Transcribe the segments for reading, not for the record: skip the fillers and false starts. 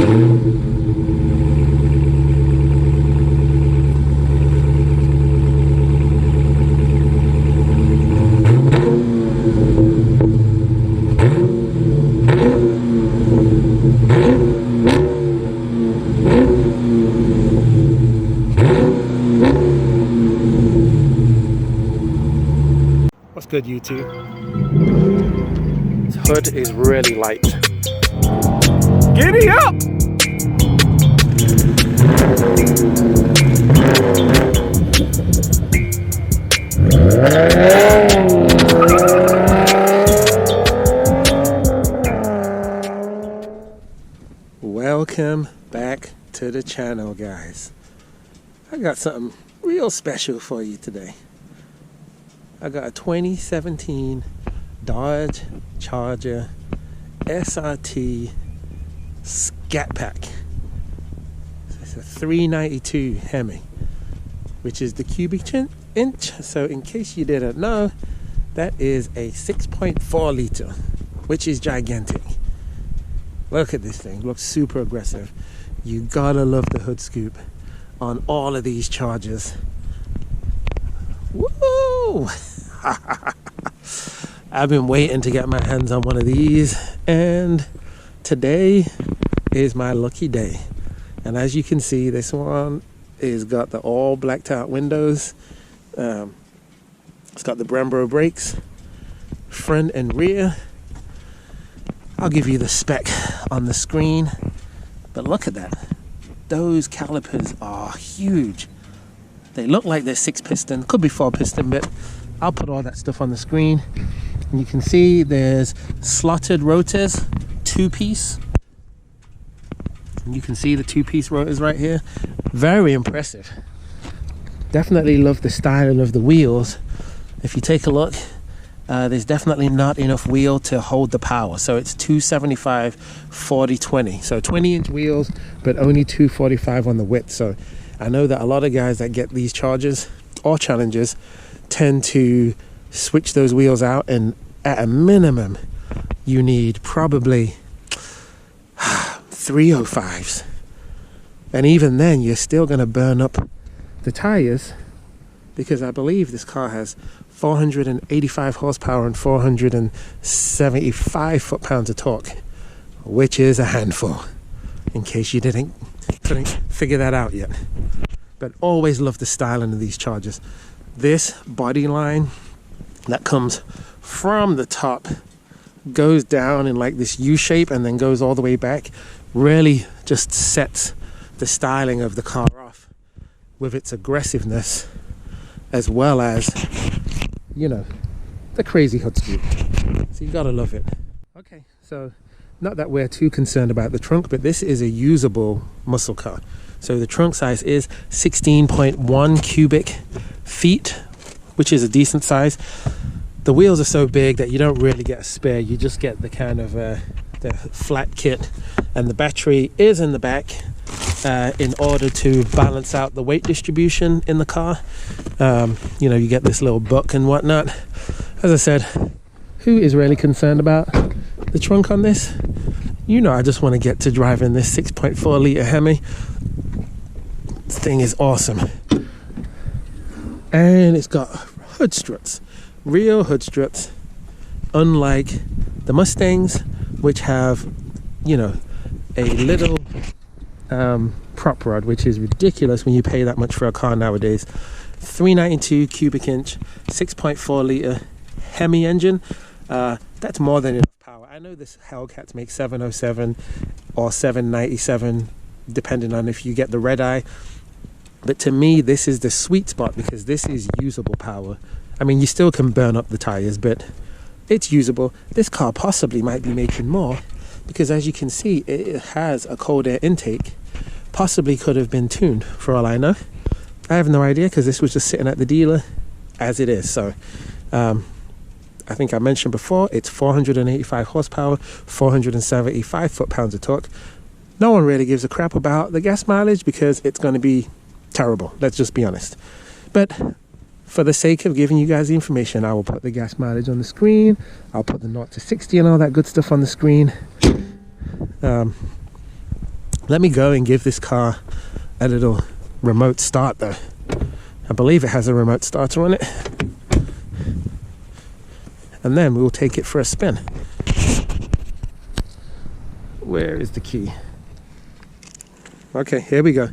What's good, YouTube? This hood is really light. Giddy up! Welcome back to the channel, guys. I got something real special for you today. I got a 2017 Dodge Charger SRT Scat Pack. It's a 392 Hemi, which is the cubic inch. So in case you didn't know, that is a 6.4 liter, which is gigantic. Look at this thing, looks super aggressive. You gotta love the hood scoop on all of these Chargers. Woo! I've been waiting to get my hands on one of these, and today is my lucky day. And as you can see, this one is got the all blacked out windows. It's got the Brembo brakes, front and rear. I'll give you the spec on the screen, but look at that. Those calipers are huge. They look like they're 6-piston, could be 4-piston, but I'll put all that stuff on the screen. And you can see there's slotted rotors, 2-piece. And you can see the 2-piece rotors right here. Very impressive. Definitely love the styling of the wheels. If you take a look, there's definitely not enough wheel to hold the power. So it's 275, 40, 20. So 20-inch wheels, but only 245 on the width. So I know that a lot of guys that get these Chargers or Challengers tend to switch those wheels out, and at a minimum you need probably 305s, and even then you're still going to burn up the tires, because I believe this car has 485 horsepower and 475 foot-pounds of torque, which is a handful, in case you couldn't figure that out yet. But always love the styling of these Chargers. This body line that comes from the top, goes down in like this U shape and then goes all the way back, really just sets the styling of the car off with its aggressiveness, as well as, you know, the crazy hood scoop. So you gotta love it. Okay, so not that we're too concerned about the trunk, but this is a usable muscle car. So the trunk size is 16.1 cubic feet, which is a decent size. The wheels are so big that you don't really get a spare. You just get the kind of the flat kit, and the battery is in the back in order to balance out the weight distribution in the car. You know, you get this little buck and whatnot. As I said, who is really concerned about the trunk on this? You know, I just want to get to driving this 6.4 liter Hemi. This thing is awesome. And it's got hood struts, real hood struts, unlike the Mustangs, which have, you know, a little prop rod, which is ridiculous when you pay that much for a car nowadays. 392 cubic inch, 6.4 liter Hemi engine. That's more than enough power. I know this Hellcats make 707 or 797, depending on if you get the red eye. But to me, this is the sweet spot, because this is usable power. I mean, you still can burn up the tires, but it's usable. This car possibly might be making more, because as you can see, it has a cold air intake. Possibly could have been tuned, for all I know. I have no idea, because this was just sitting at the dealer as it is. So I think I mentioned before, it's 485 horsepower, 475 foot-pounds of torque. No one really gives a crap about the gas mileage, because it's going to be terrible. Let's just be honest. But for the sake of giving you guys the information, I will put the gas mileage on the screen. I'll put the 0 to 60 and all that good stuff on the screen. Let me go and give this car a little remote start though. I believe it has a remote starter on it. And then we'll take it for a spin. Where is the key? Okay, here we go.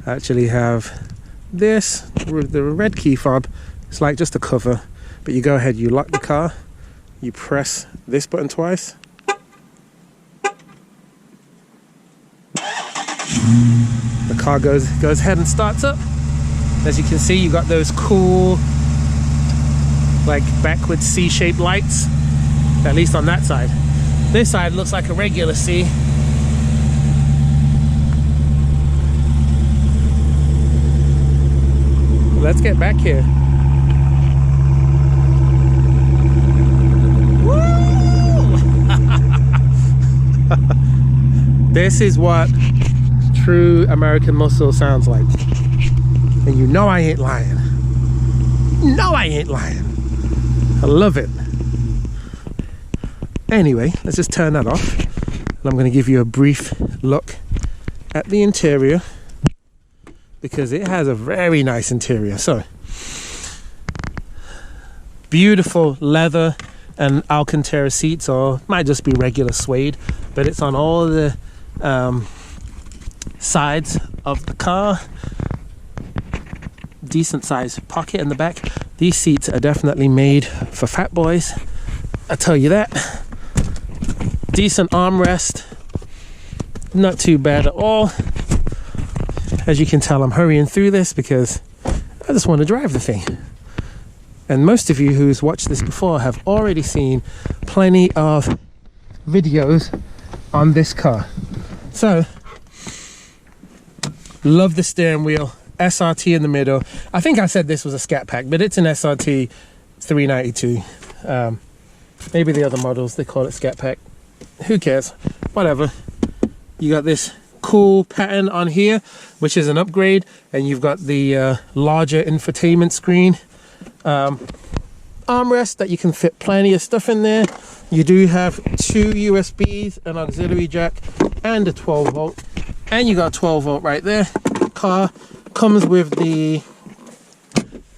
I actually have this, the red key fob. It's like just a cover, but you go ahead, you lock the car, you press this button twice. The car goes ahead and starts up. As you can see, you got those cool, like backwards C-shaped lights, at least on that side. This side looks like a regular C. Let's get back here. Woo! This is what true American muscle sounds like. And you know I ain't lying. No, I ain't lying. I love it. Anyway, let's just turn that off. And I'm going to give you a brief look at the interior, because it has a very nice interior. So, beautiful leather and Alcantara seats, or might just be regular suede, but it's on all the sides of the car. Decent sized pocket in the back. These seats are definitely made for fat boys, I tell you that. Decent armrest, not too bad at all. As you can tell, I'm hurrying through this because I just want to drive the thing. And most of you who's watched this before have already seen plenty of videos on this car. So, love the steering wheel. SRT in the middle. I think I said this was a Scat Pack, but it's an SRT 392. Maybe the other models, they call it Scat Pack. Who cares? Whatever. You got this cool pattern on here, which is an upgrade, and you've got the larger infotainment screen. Armrest that you can fit plenty of stuff in there. You do have 2 USBs, an auxiliary jack, and a 12 volt. And you got 12 volt right there. Car comes with the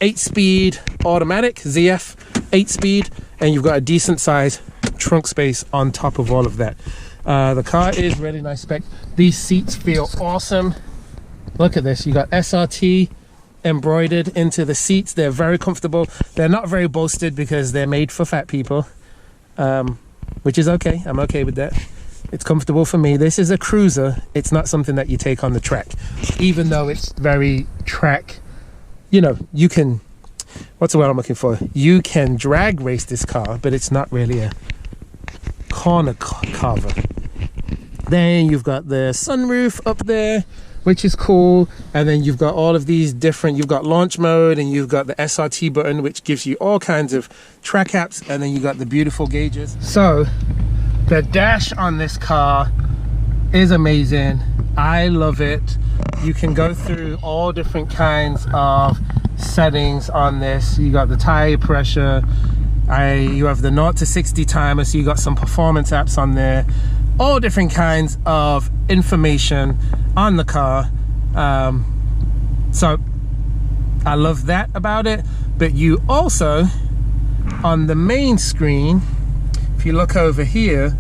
8-speed automatic ZF 8-speed, and you've got a decent size trunk space on top of all of that. The car is really nice spec. These seats feel awesome. Look at this. You got SRT embroidered into the seats. They're very comfortable. They're not very bolstered because they're made for fat people, which is okay. I'm okay with that. It's comfortable for me. This is a cruiser. It's not something that you take on the track, even though it's very track, you know, you can, what's the word I'm looking for? You can drag race this car, but it's not really a corner carver. Then you've got the sunroof up there, which is cool. And then you've got all of these different, you've got launch mode, and you've got the SRT button, which gives you all kinds of track apps. And then you got the beautiful gauges. So the dash on this car is amazing. I love it. You can go through all different kinds of settings on this. You got the tire pressure. You have the 0 to 60 timer, so you got some performance apps on there. All different kinds of information on the car. So I love that about it. But you also, on the main screen, if you look over here,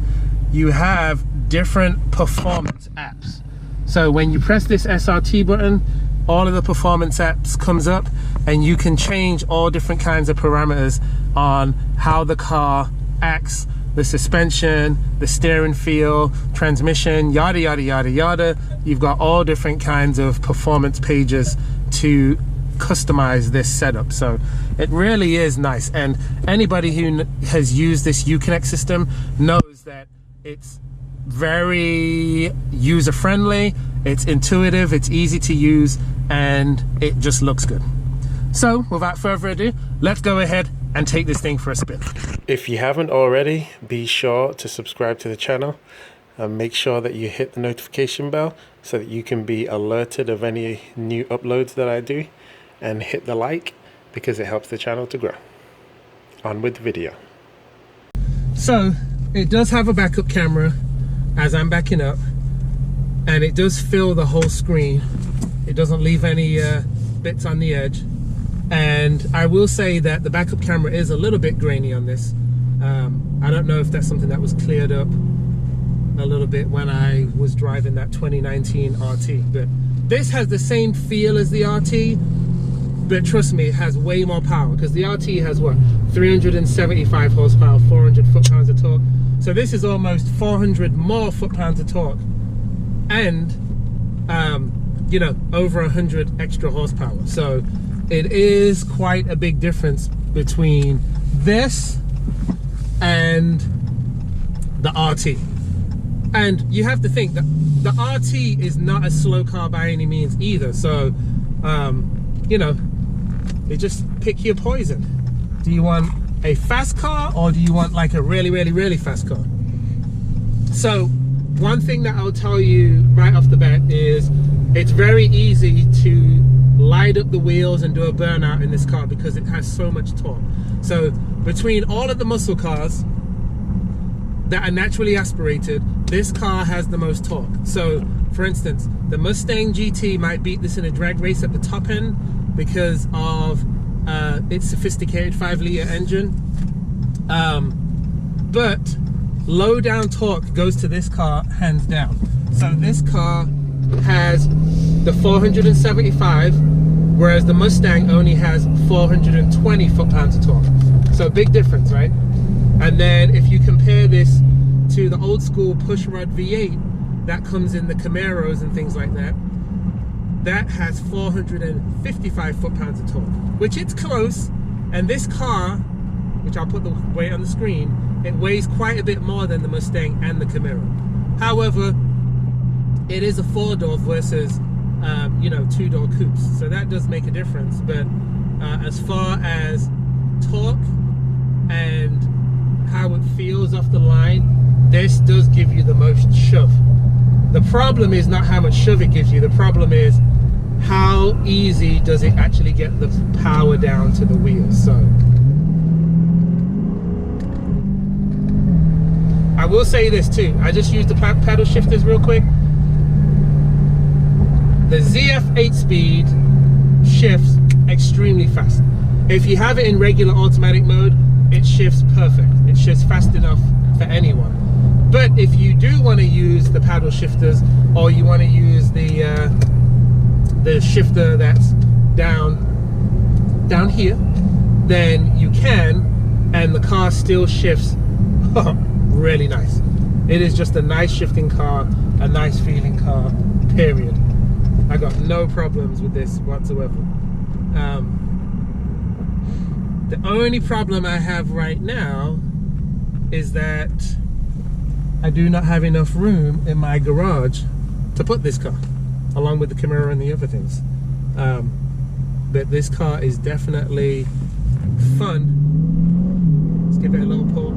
you have different performance apps. So when you press this SRT button, all of the performance apps comes up, and you can change all different kinds of parameters on how the car acts, the suspension, the steering feel, transmission, yada yada yada yada. You've got all different kinds of performance pages to customize this setup. So it really is nice, and anybody who has used this Uconnect system knows that it's very user-friendly, it's intuitive, it's easy to use, and it just looks good. So without further ado, let's go ahead and take this thing for a spin. If you haven't already, be sure to subscribe to the channel and make sure that you hit the notification bell so that you can be alerted of any new uploads that I do, and hit the like because it helps the channel to grow. On with the video. So it does have a backup camera as I'm backing up. and it does fill the whole screen. It doesn't leave any bits on the edge. And I will say that the backup camera is a little bit grainy on this. I don't know if that's something that was cleared up a little bit when I was driving that 2019 RT, but this has the same feel as the RT, but trust me, it has way more power, because the RT has what, 375 horsepower, 400 foot-pounds of torque. So this is almost 400 more foot-pounds of torque, and you know, over 100 extra horsepower. So it is quite a big difference between this and the RT. And you have to think that the RT is not a slow car by any means either. So, you know, you just pick your poison. Do you want a fast car, or do you want like a really, really, really fast car? So one thing that I'll tell you right off the bat is it's very easy to light up the wheels and do a burnout in this car because it has so much torque. So between all of the muscle cars that are naturally aspirated, this car has the most torque. So for instance, the Mustang GT might beat this in a drag race at the top end because of its sophisticated 5-liter engine, but low down torque goes to this car hands down. So this car has the 475, whereas the Mustang only has 420 foot-pounds of torque. So big difference, right? And then if you compare this to the old school pushrod V8 that comes in the Camaros and things like that, that has 455 foot-pounds of torque, which it's close. And this car, which I'll put the weight on the screen, it weighs quite a bit more than the Mustang and the Camaro. However, it is a 4-door versus you know, 2-door coupes, so that does make a difference. But as far as torque and how it feels off the line, this does give you the most shove. The problem is not how much shove it gives you, the problem is how easy does it actually get the power down to the wheels. So I will say this too, I just used the paddle shifters real quick. The ZF 8-speed shifts extremely fast. If you have it in regular automatic mode, it shifts perfect. It shifts fast enough for anyone. But if you do want to use the paddle shifters, or you want to use the shifter that's down here, then you can, and the car still shifts really nice. It is just a nice shifting car, a nice feeling car, period. I got no problems with this whatsoever. The only problem I have right now is that I do not have enough room in my garage to put this car, along with the Camaro and the other things. But this car is definitely fun. Let's give it a little pull.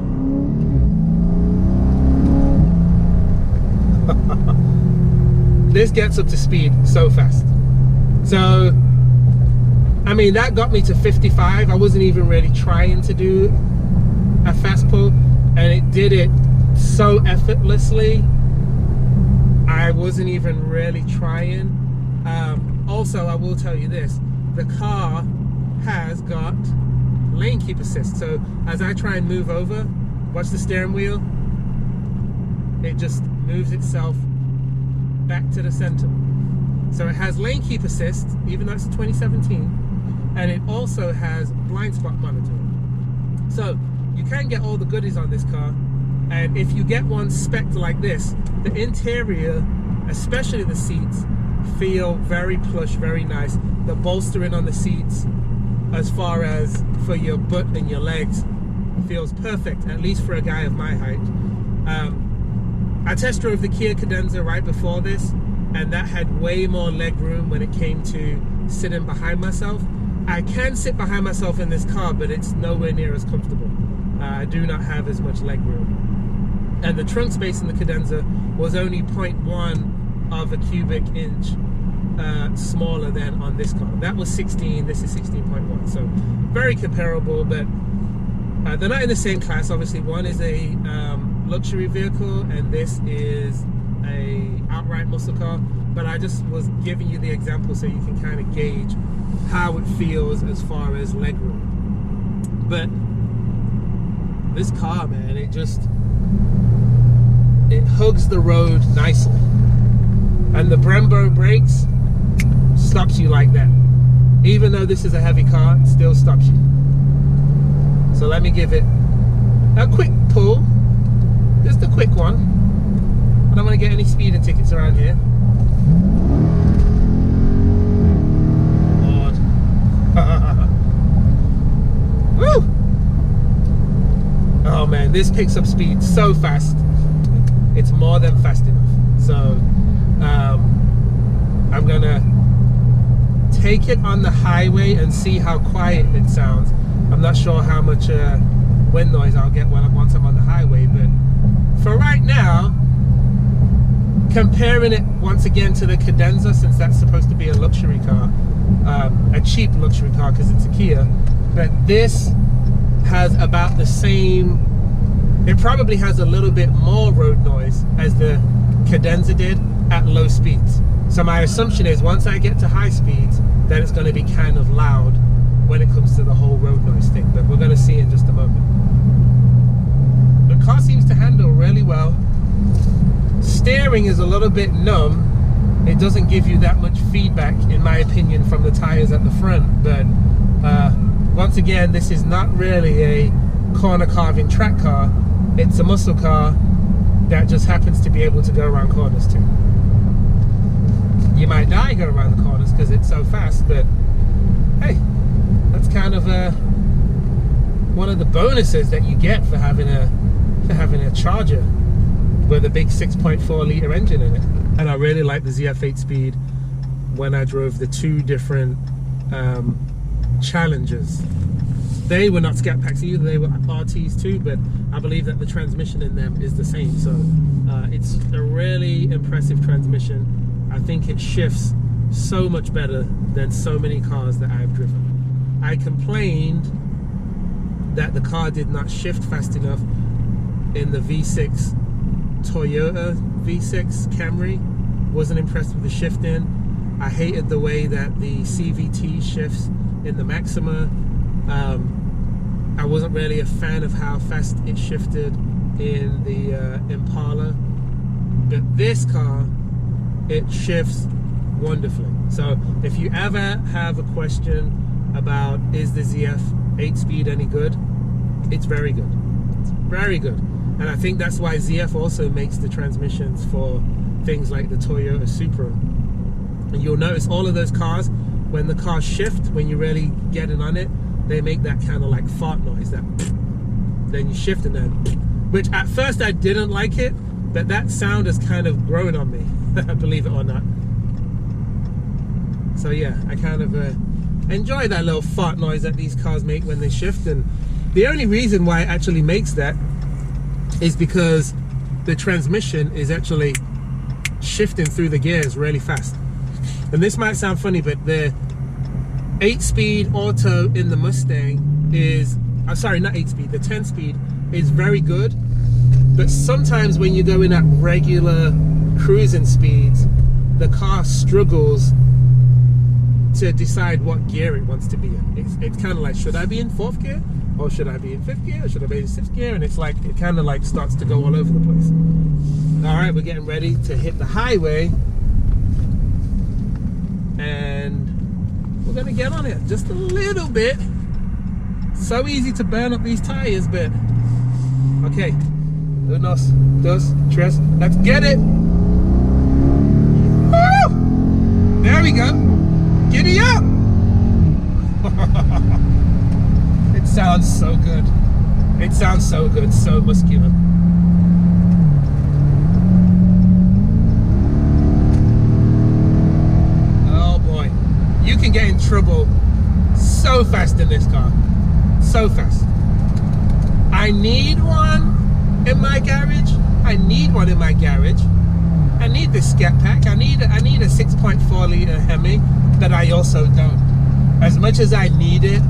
This gets up to speed so fast. So, I mean, that got me to 55. I wasn't even really trying to do a fast pull, and it did it so effortlessly. I wasn't even really trying. Also, I will tell you this, the car has got lane keep assist. So as I try and move over, watch the steering wheel, it just moves itself back to the center. So it has lane keep assist, even though it's a 2017, and it also has blind spot monitoring. So you can get all the goodies on this car, and if you get one spec'd like this, the interior, especially the seats, feel very plush, very nice. The bolstering on the seats, as far as for your butt and your legs, feels perfect, at least for a guy of my height. I test drove the Kia Cadenza right before this, and that had way more leg room when it came to sitting behind myself. I can sit behind myself in this car, but it's nowhere near as comfortable. I do not have as much leg room. And the trunk space in the Cadenza was only 0.1 of a cubic inch smaller than on this car. That was 16, this is 16.1. So very comparable, but they're not in the same class. Obviously, one is a luxury vehicle, and this is a outright muscle car, but I just was giving you the example so you can kind of gauge how it feels as far as legroom. But this car, man, it hugs the road nicely, and the Brembo brakes stops you like that. Even though this is a heavy car, it still stops you. So let me give it a quick pull, just a quick one. I don't want to get any speeding tickets around here. Lord. Woo! Oh man, this picks up speed so fast. It's more than fast enough. So I'm gonna take it on the highway and see how quiet it sounds. I'm not sure how much wind noise I'll get once I'm on the highway, but for right now, comparing it once again to the Cadenza, since that's supposed to be a luxury car, a cheap luxury car because it's a Kia, but this has about the same, it probably has a little bit more road noise as the Cadenza did at low speeds. So my assumption is once I get to high speeds, then it's going to be kind of loud when it comes to the whole road noise thing, but we're going to see in just a moment. The car seems to handle really well. Steering is a little bit numb. It doesn't give you that much feedback, in my opinion, from the tires at the front, but once again, this is not really a corner carving track car. It's a muscle car that just happens to be able to go around corners too. You might die going around the corners because it's so fast, but hey, that's kind of one of the bonuses that you get for having a Charger with a big 6.4 litre engine in it. And I really like the ZF 8-speed when I drove the two different Challengers. They were not Scat Packs either, they were RTs too, but I believe that the transmission in them is the same. So it's a really impressive transmission. I think it shifts so much better than so many cars that I've driven. I complained that the car did not shift fast enough in the V6 Toyota V6 Camry. Wasn't impressed with the shifting. I hated the way that the CVT shifts in the Maxima. I wasn't really a fan of how fast it shifted in the Impala, but this car, it shifts wonderfully. So if you ever have a question about is the ZF 8-speed any good, it's very good. It's very good. And I think that's why ZF also makes the transmissions for things like the Toyota Supra. And you'll notice all of those cars, when the cars shift, when you really get in on it, they make that kind of like fart noise, that then you shift and then, which at first I didn't like it, but that sound has kind of grown on me, believe it or not. So yeah, I kind of enjoy that little fart noise that these cars make when they shift. And the only reason why it actually makes that is because the transmission is actually shifting through the gears really fast. And this might sound funny, but the 8-speed auto in the Mustang is, sorry, not 8-speed, the 10-speed is very good. But sometimes when you're going at regular cruising speeds, the car struggles to decide what gear it wants to be in. It's kind of like, should I be in 4th gear? Or should I be in 5th gear? Or should I be in 6th gear? And it's like, it kind of like starts to go all over the place. All right, we're getting ready to hit the highway. And we're gonna get on it just a little bit. So easy to burn up these tires, but okay. Unos, dos, tres, let's get it. Woo! There we go. Giddy up. It sounds so good. It sounds so good, so muscular. Oh boy. You can get in trouble so fast in this car. So fast. I need one in my garage. I need one in my garage. I need this Scat Pack. I need a 6.4 litre Hemi, but I also don't. As much as I need it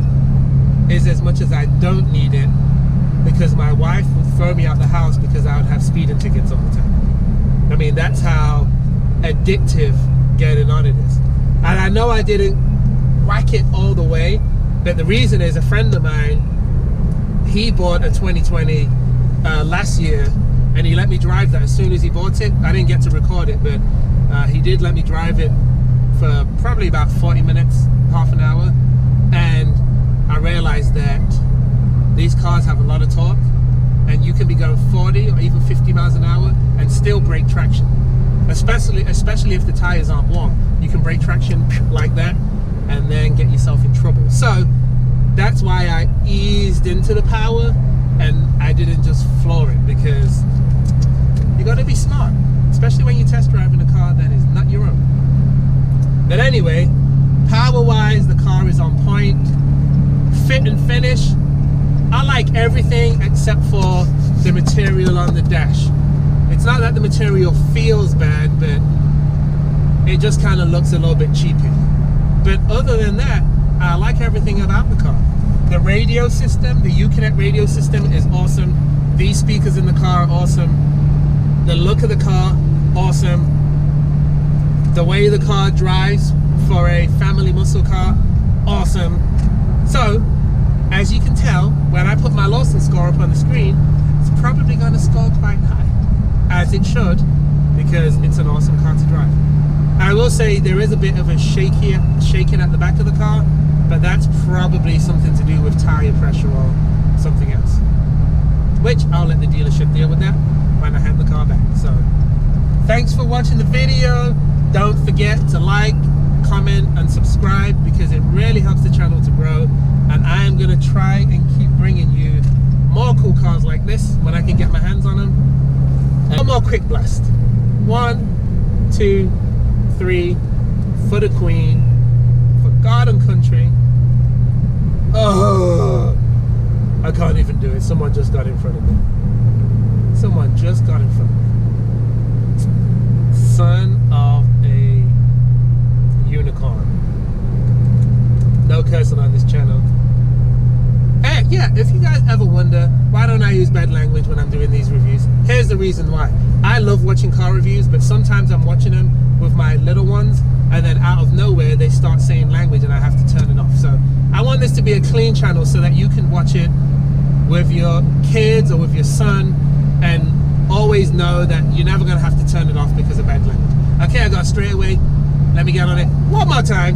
is as much as I don't need it, because my wife would throw me out the house because I would have speeding tickets all the time. I mean, that's how addictive getting on it is. And I know I didn't whack it all the way, but the reason is a friend of mine, he bought a 2020 last year, and he let me drive that as soon as he bought it. I didn't get to record it, but he did let me drive it for probably about 40 minutes, half an hour, and I realized that these cars have a lot of torque, and you can be going 40 or even 50 miles an hour and still break traction, especially if the tires aren't warm. You can break traction like that and then get yourself in trouble. So that's why I eased into the power and I didn't just floor it, because you got to be smart, especially when you're test driving a car that is not your own. But anyway, power wise, the car is on point. Fit and finish, I like everything except for the material on the dash. It's not that the material feels bad, but it just kind of looks a little bit cheapy. But other than that, I like everything about the car. The radio system, the Uconnect radio system is awesome. These speakers in the car are awesome. The look of the car, awesome. The way the car drives for a family muscle car, awesome. So, as you can tell, when I put my Lawson score up on the screen, it's probably going to score quite high, as it should, because it's an awesome car to drive. I will say there is a bit of a shaking at the back of the car, but that's probably something to do with tire pressure or something else, which I'll let the dealership deal with that when I hand the car back. So, thanks for watching the video. Don't forget to like, comment and subscribe, because it really helps the channel to grow, and I am going to try and keep bringing you more cool cars like this when I can get my hands on them. And one more quick blast. 1, 2, 3 for the Queen, for God and country. Oh, I can't even do it. Someone just got in front of me. Someone just got in front of me. Son of a unicorn. No cursing on this channel. And yeah, if you guys ever wonder why don't I use bad language when I'm doing these reviews, here's the reason why. I love watching car reviews, but sometimes I'm watching them with my little ones, and then out of nowhere they start saying language and I have to turn it off. So I want this to be a clean channel so that you can watch it with your kids or with your son and always know that you're never going to have to turn it off because of bad language. Okay, I got straight away. Let me get on it one more time.